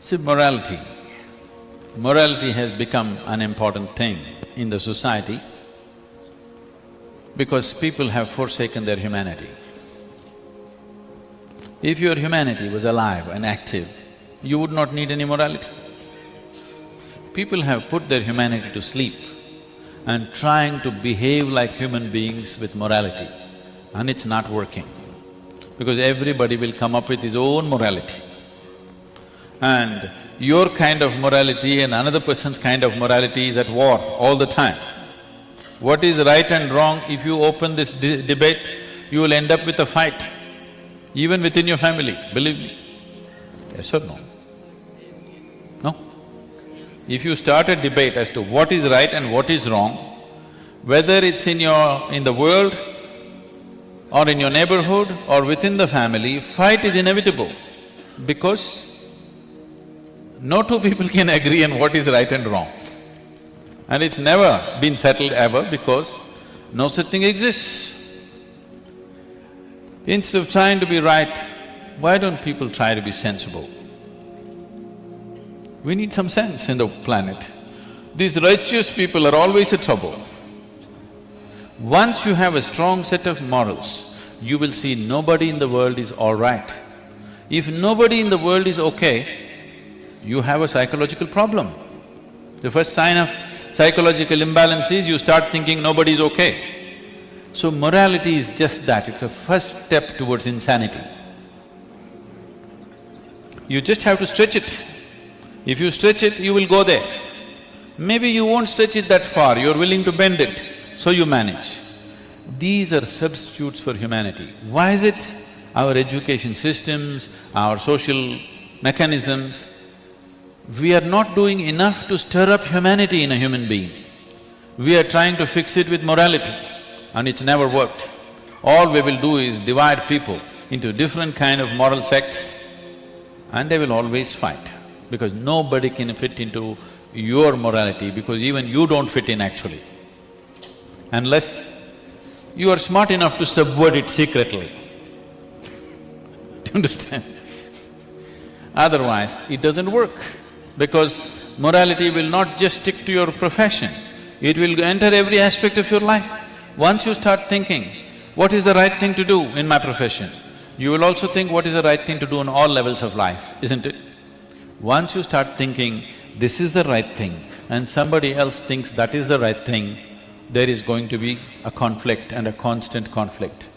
See, morality. Morality has become an important thing in the society because people have forsaken their humanity. If your humanity was alive and active, you would not need any morality. People have put their humanity to sleep and trying to behave like human beings with morality, and it's not working because everybody will come up with his own morality. And your kind of morality and another person's kind of morality is at war all the time. What is right and wrong, if you open this debate, you will end up with a fight, even within your family, believe me. Yes or no? No? If you start a debate as to what is right and what is wrong, whether it's in the world or in your neighborhood or within the family, fight is inevitable because no two people can agree on what is right and wrong. And it's never been settled ever because no such thing exists. Instead of trying to be right, why don't people try to be sensible? We need some sense in the planet. These righteous people are always a trouble. Once you have a strong set of morals, you will see nobody in the world is all right. If nobody in the world is okay, you have a psychological problem. The first sign of psychological imbalance is you start thinking nobody is okay. So morality is just that, it's a first step towards insanity. You just have to stretch it. If you stretch it, you will go there. Maybe you won't stretch it that far, you're willing to bend it, so you manage. These are substitutes for humanity. Why is it our education systems, our social mechanisms, we are not doing enough to stir up humanity in a human being. We are trying to fix it with morality and it's never worked. All we will do is divide people into different kind of moral sects and they will always fight because nobody can fit into your morality because even you don't fit in actually, unless you are smart enough to subvert it secretly. Do you understand? Otherwise, it doesn't work because morality will not just stick to your profession, it will enter every aspect of your life. Once you start thinking, what is the right thing to do in my profession, you will also think what is the right thing to do in all levels of life, isn't it? Once you start thinking, this is the right thing and somebody else thinks that is the right thing, there is going to be a conflict and a constant conflict.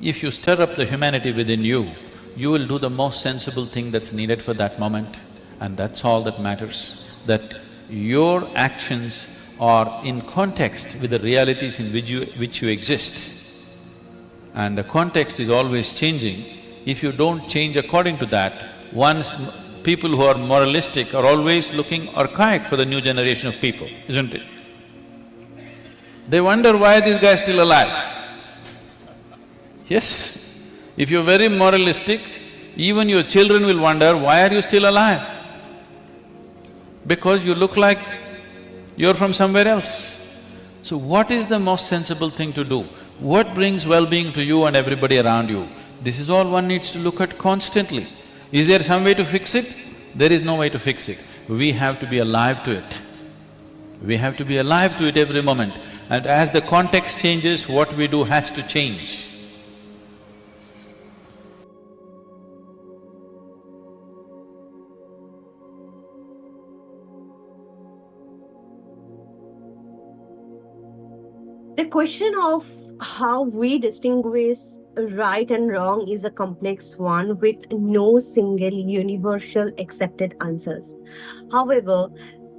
If you stir up the humanity within you, you will do the most sensible thing that's needed for that moment. And that's all that matters, that your actions are in context with the realities in which you exist. And the context is always changing. If you don't change according to that, people who are moralistic are always looking archaic for the new generation of people, isn't it? They wonder why this guy is still alive. Yes, if you're very moralistic, even your children will wonder, why are you still alive? Because you look like you're from somewhere else. So what is the most sensible thing to do? What brings well-being to you and everybody around you? This is all one needs to look at constantly. Is there some way to fix it? There is no way to fix it. We have to be alive to it. We have to be alive to it every moment. And as the context changes, what we do has to change. The question of how we distinguish right and wrong is a complex one with no single universal accepted answers. However,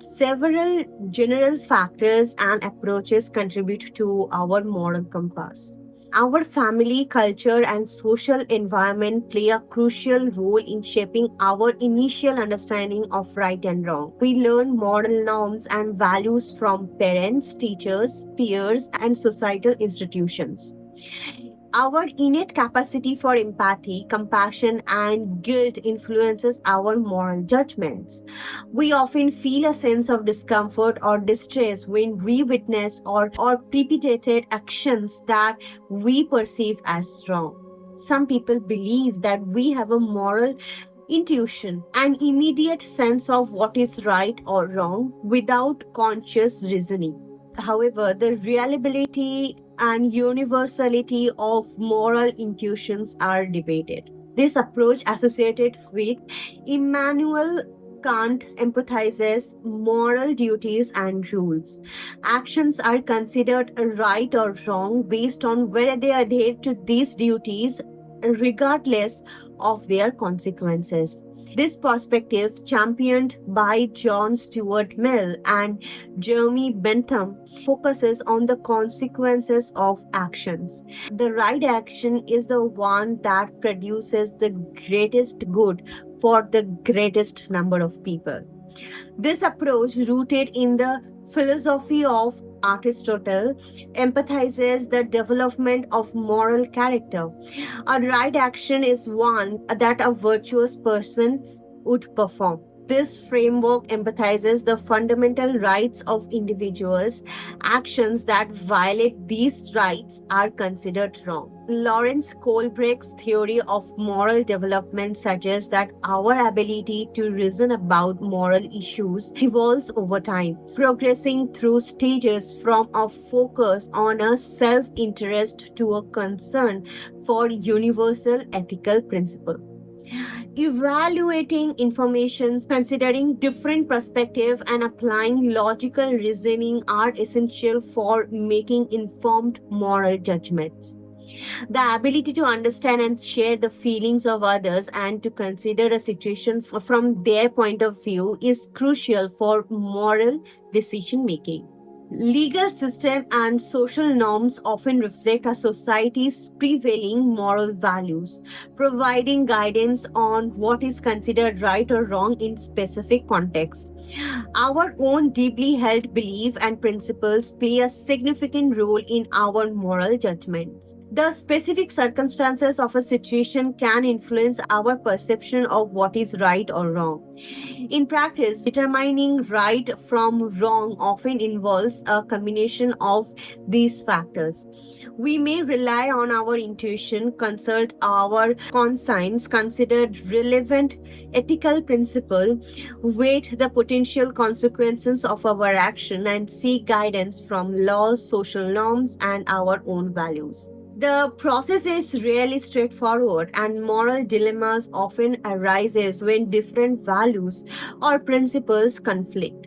several general factors and approaches contribute to our moral compass. Our family, culture, and social environment play a crucial role in shaping our initial understanding of right and wrong. We learn moral norms and values from parents, teachers, peers, and societal institutions. Our innate capacity for empathy, compassion, and guilt influences our moral judgments. We often feel a sense of discomfort or distress when we witness or perpetrated actions that we perceive as wrong. Some people believe that we have a moral Intuition, an immediate sense of what is right or wrong without conscious reasoning. However, the reliability and universality of moral intuitions are debated. This approach, associated with Immanuel Kant, empathizes moral duties and rules. Actions are considered right or wrong based on whether they adhere to these duties, regardless of their consequences. This perspective, championed by John Stuart Mill and Jeremy Bentham, focuses on the consequences of actions. The right action is the one that produces the greatest good for the greatest number of people. This approach, rooted in the philosophy of Aristotle, empathizes the development of moral character. A right action is one that a virtuous person would perform. This framework empathizes the fundamental rights of individuals. Actions that violate these rights are considered wrong. Lawrence Kohlbreck's theory of moral development suggests that our ability to reason about moral issues evolves over time, progressing through stages from a focus on a self interest to a concern for universal ethical principle. Evaluating information, considering different perspectives, and applying logical reasoning are essential for making informed moral judgments. The ability to understand and share the feelings of others and to consider a situation from their point of view is crucial for moral decision making. Legal system and social norms often reflect a society's prevailing moral values, providing guidance on what is considered right or wrong in specific contexts. Our own deeply held beliefs and principles play a significant role in our moral judgments. The specific circumstances of a situation can influence our perception of what is right or wrong. In practice, determining right from wrong often involves a combination of these factors. We may rely on our intuition, consult our conscience, consider relevant ethical principle, weight the potential consequences of our action, and seek guidance from laws, social norms, and our own values. The process is rarely straightforward, and moral dilemmas often arises when different values or principles conflict.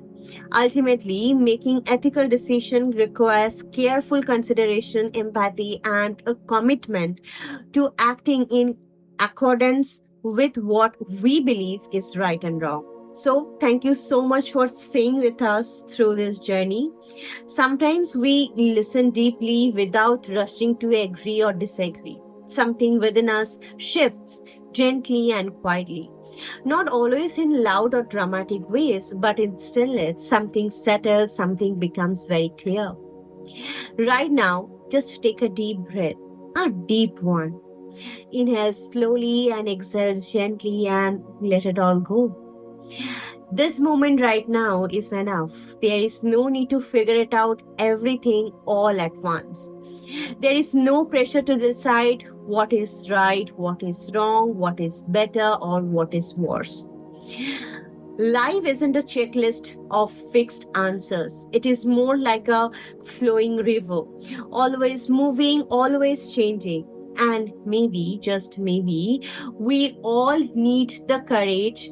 Ultimately, making ethical decisions requires careful consideration, empathy, and a commitment to acting in accordance with what we believe is right and wrong. So, thank you so much for staying with us through this journey. Sometimes we listen deeply without rushing to agree or disagree. Something within us shifts gently and quietly. Not always in loud or dramatic ways, but in stillness, something settles, something becomes very clear. Right now, just take a deep breath, a deep one. Inhale slowly and exhale gently and let it all go. This moment right now is enough. There is no need to figure it out everything all at once. There is no pressure to decide what is right, what is wrong, what is better, or what is worse. Life isn't a checklist of fixed answers. It is more like a flowing river, always moving, always changing. And maybe, just maybe, we all need the courage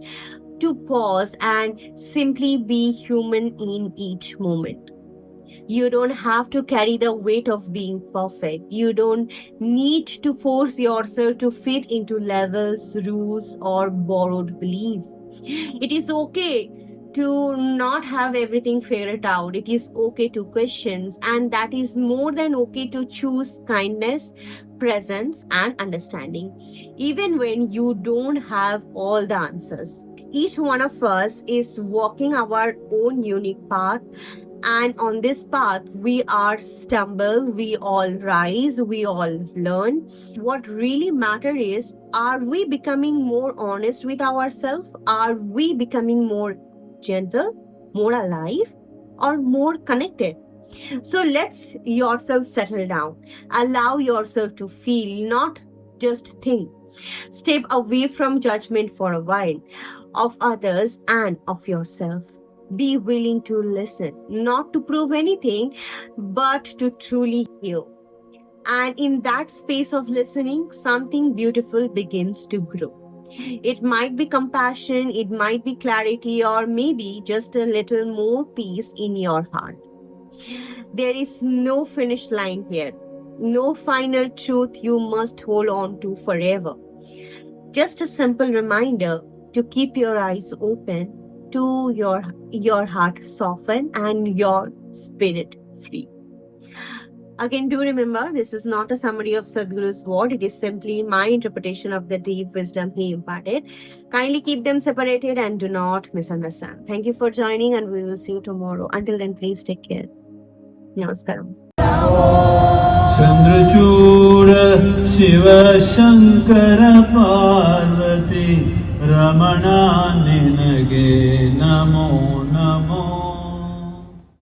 to pause and simply be human in each moment. You don't have to carry the weight of being perfect. You don't need to force yourself to fit into levels, rules, or borrowed belief. It is okay to not have everything figured out. It is okay to question, and that is more than okay to choose kindness, presence, and understanding, even when you don't have all the answers. Each one of us is walking our own unique path, and on this path we are stumble, we all rise, we all learn. What really matters is, are we becoming more honest with ourselves? Are we becoming more gentle, more alive, or more connected? So let's yourself settle down. Allow yourself to feel, not Just think. Step away from judgment for a while, of others and of yourself. Be willing to listen, not to prove anything, but to truly hear. And in that space of listening, something beautiful begins to grow. It might be compassion, it might be clarity, or maybe just a little more peace in your heart. There is no finish line here, no final truth you must hold on to forever. Just a simple reminder to keep your eyes open, to your heart soften, and your spirit free. Again, do remember, this is not a summary of Sadhguru's word. It is simply my interpretation of the deep wisdom he imparted. Kindly keep them separated and do not misunderstand. Thank you for joining, and we will see you tomorrow. Until then, please take care. Namaskaram. Chandrachud Shiv Shankar Parvati Ramana